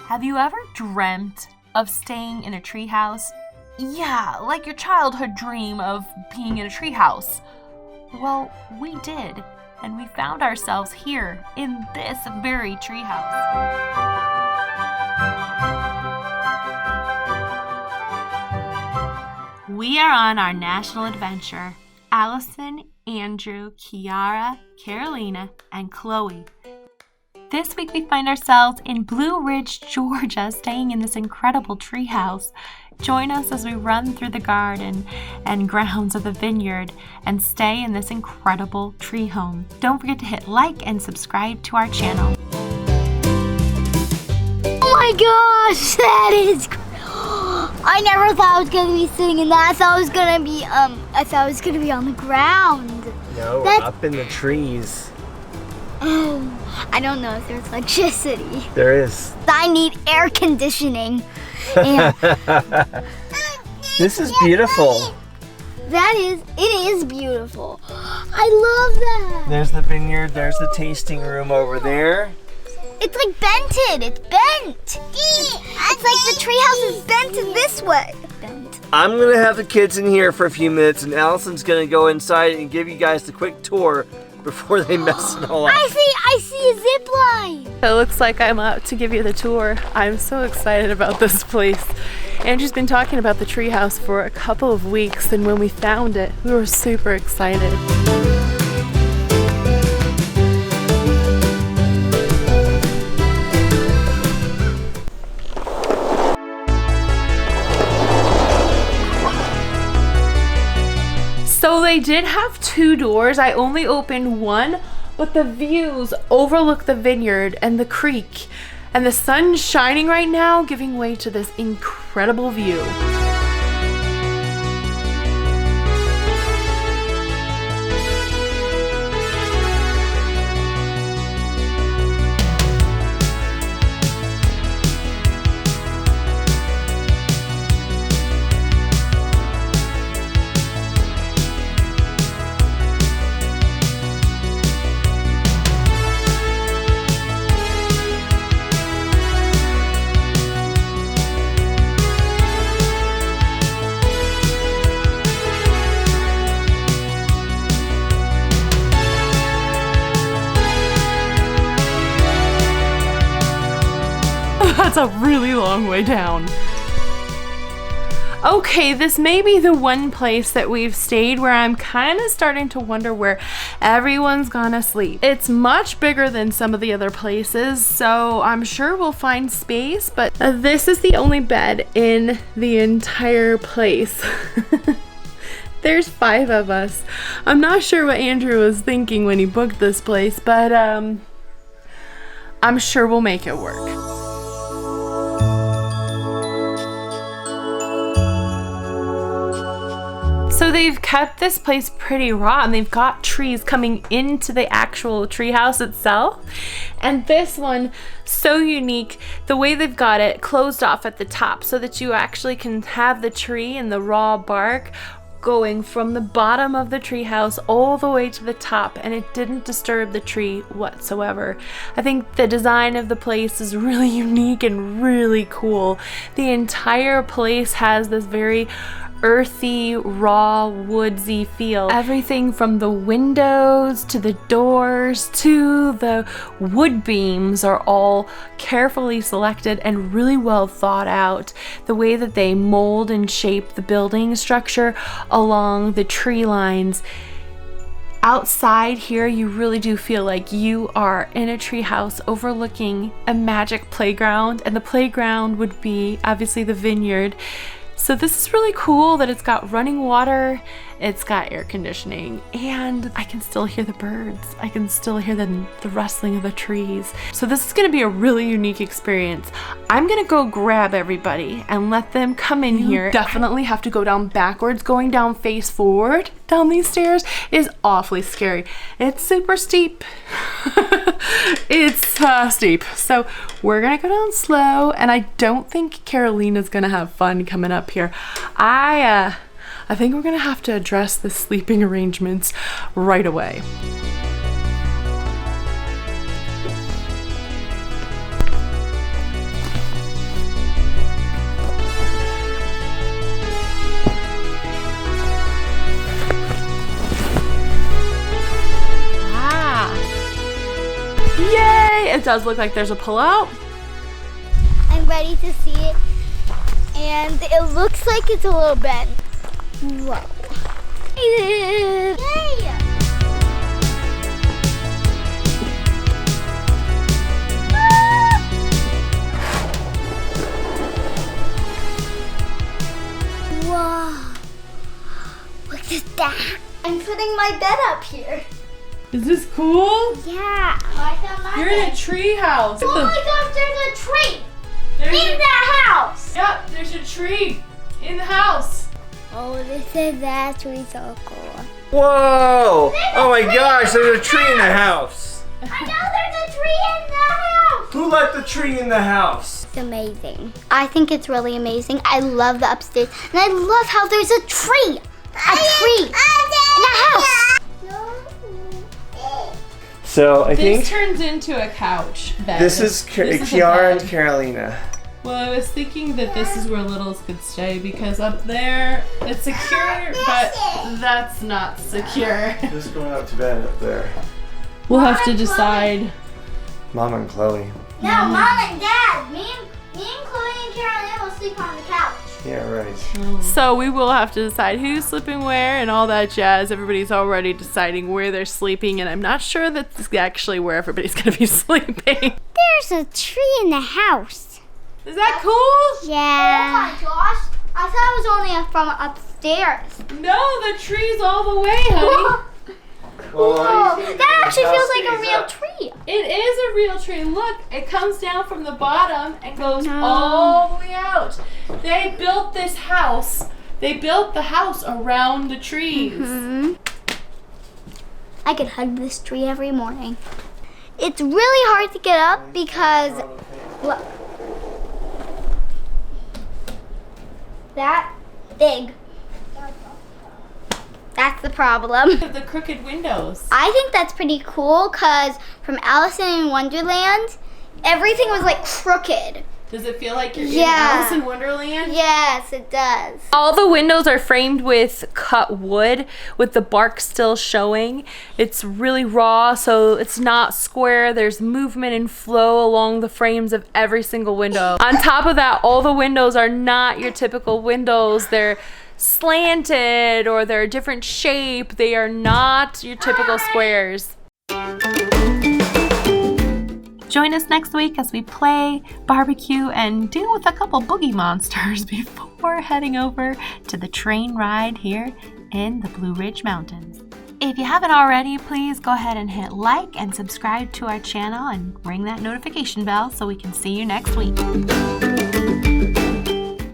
Have you ever dreamt of staying in a treehouse? Yeah, like your childhood dream of being in a treehouse. Well, we did, and we found ourselves here in this very treehouse. We are on our national adventure. Allison, Andrew, Kiara, Carolina, and Chloe. This week we find ourselves in Blue Ridge, Georgia, staying in this incredible treehouse. Join us as we run through the garden and grounds of the vineyard and stay in this incredible tree home. Don't forget to hit like and subscribe to our channel. Oh my gosh, that is I never thought I was gonna be sitting in that. I thought I was gonna be on the ground. No, up in the trees. Oh, I don't know if there's electricity. There is. I need air conditioning. And this is beautiful. it is beautiful. I love that. There's the vineyard, there's the tasting room over there. It's like bented, it's bent. It's like the treehouse is bent in this way. Bent. I'm gonna have the kids in here for a few minutes and Allison's gonna go inside and give you guys the quick tour before they mess it all up. I see a zip line. It looks like I'm up to give you the tour. I'm so excited about this place. Andrew's been talking about the treehouse for a couple of weeks, and when we found it, we were super excited. So they did have two doors. I only opened one, but the views overlook the vineyard and the creek, and the sun's shining right now, giving way to this incredible view. That's a really long way down. Okay, this may be the one place that we've stayed where I'm kind of starting to wonder where everyone's gonna sleep. It's much bigger than some of the other places, so I'm sure we'll find space, but this is the only bed in the entire place. There's 5 of us. I'm not sure what Andrew was thinking when he booked this place, but I'm sure we'll make it work. So they've kept this place pretty raw, and they've got trees coming into the actual treehouse itself. And this one, so unique, the way they've got it closed off at the top so that you actually can have the tree and the raw bark going from the bottom of the treehouse all the way to the top, and it didn't disturb the tree whatsoever. I think the design of the place is really unique and really cool. The entire place has this very earthy, raw, woodsy feel. Everything from the windows to the doors to the wood beams are all carefully selected and really well thought out. The way that they mold and shape the building structure along the tree lines. Outside here, you really do feel like you are in a treehouse overlooking a magic playground, and the playground would be obviously the vineyard. So this is really cool that it's got running water, it's got air conditioning, and I can still hear the birds. I can still hear the rustling of the trees. So this is gonna be a really unique experience. I'm gonna go grab everybody and let them come in here. Definitely have to go down backwards. Going down face forward down these stairs is awfully scary. It's super steep. It's steep. So we're gonna go down slow, and I don't think Carolina's gonna have fun coming up here. I think we're gonna have to address the sleeping arrangements right away. it does look like there's a pullout. I'm ready to see it. And it looks like it's a little bent. Whoa. Yay! Wow. Look at that. I'm putting my bed up here. Is this cool? Yeah. You're in a tree house. Oh my gosh, there's a tree There's in the house. Yep, there's a tree in the house. Oh, this is actually so cool. Whoa! Oh my gosh, there's a tree in the house. I know there's a tree in the house. Who let the tree in the house? It's amazing. I think it's really amazing. I love the upstairs. And I love how there's a tree. A tree in the house. So I think This turns into a couch bed. this is This is a Kiara and bed. Carolina. Well, I was thinking that this is where littles could stay because up there it's secure, but that's not secure. Who's going up to bed up there? We'll have to decide. Mom and Chloe. No, Mom and Dad. Me and Chloe and Carolina will sleep on the couch. Yeah, right. So we will have to decide who's sleeping where and all that jazz. Everybody's already deciding where they're sleeping, and I'm not sure that's actually where everybody's gonna be sleeping. There's a tree in the house. Is that cool? Yeah. Oh my gosh. I thought it was only from upstairs. No, the tree's all the way, honey. Well, Whoa, that actually feels like a real tree. It is a real tree. Look, it comes down from the bottom and goes all the way out. They built this house. They built the house around the trees. I could hug this tree every morning. It's really hard to get up because, look, that big. That's the problem. Look at the crooked windows. I think that's pretty cool because from Alice in Wonderland, everything was like crooked. Does it feel like you're in Yeah. Alice in Wonderland? Yes, it does. All the windows are framed with cut wood with the bark still showing. It's really raw, so it's not square. There's movement and flow along the frames of every single window. On top of that, all the windows are not your typical windows. They're slanted or they're a different shape. They are not your typical squares. Join us next week as we play, barbecue, and deal with a couple boogie monsters before heading over to the train ride here in the Blue Ridge Mountains. If you haven't already, please go ahead and hit like and subscribe to our channel and ring that notification bell so we can see you next week.